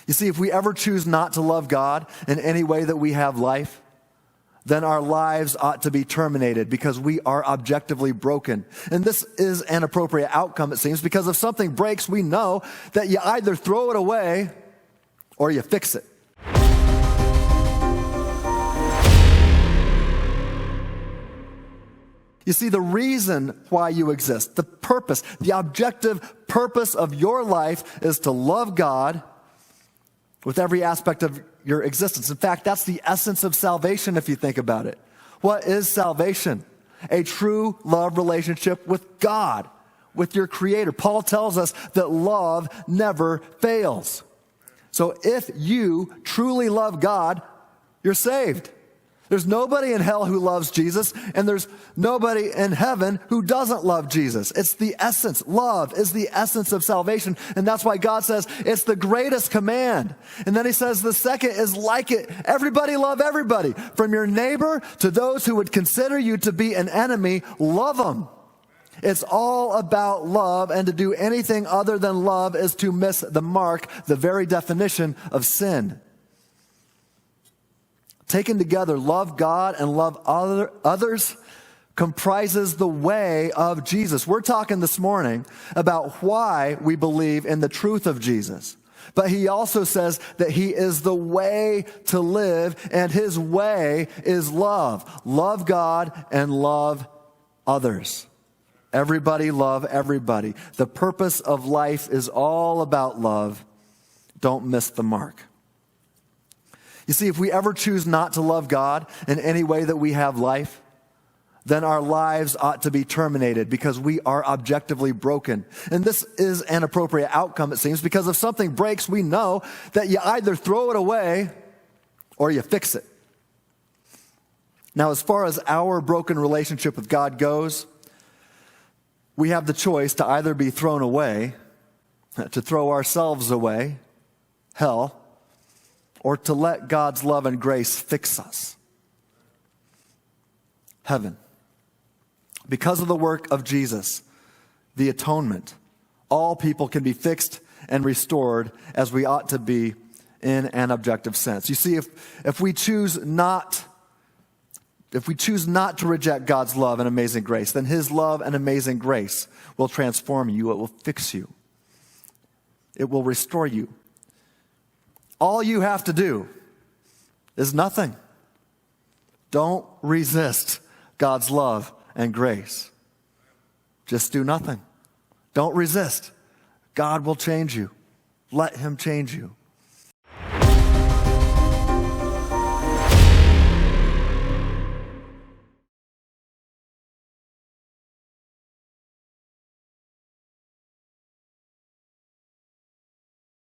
You see, if we ever choose not to love God in any way that we have life, then our lives ought to be terminated because we are objectively broken. And this is an appropriate outcome, it seems, because if something breaks, we know that you either throw it away or you fix it. You see, the reason why you exist, the purpose, the objective purpose of your life is to love God with every aspect of your existence. In fact, that's the essence of salvation if you think about it. What is salvation? A true love relationship with God, with your Creator. Paul tells us that love never fails. So if you truly love God, you're saved. There's nobody in hell who loves Jesus, and there's nobody in heaven who doesn't love Jesus. It's the essence. Love is the essence of salvation, and that's why God says it's the greatest command. And then he says the second is like it. Everybody love everybody. From your neighbor to those who would consider you to be an enemy, love them. It's all about love, and to do anything other than love is to miss the mark, the very definition of sin. Taken together, love God and love others comprises the way of Jesus. We're talking this morning about why we believe in the truth of Jesus. But he also says that he is the way to live, and his way is love. Love God and love others. Everybody love everybody. The purpose of life is all about love. Don't miss the mark. You see, if we ever choose not to love God in any way that we have life, then our lives ought to be terminated because we are objectively broken. And this is an appropriate outcome, it seems, because if something breaks, we know that you either throw it away or you fix it. Now, as far as our broken relationship with God goes, we have the choice to either be thrown away, to throw ourselves away, hell, or to let God's love and grace fix us, heaven. Because of the work of Jesus, the atonement, all people can be fixed and restored as we ought to be in an objective sense. You see, if we choose not to reject God's love and amazing grace, then his love and amazing grace will transform you. It will fix you. It will restore you. All you have to do is nothing. Don't resist God's love and grace. Just do nothing. Don't resist. God will change you. Let him change you.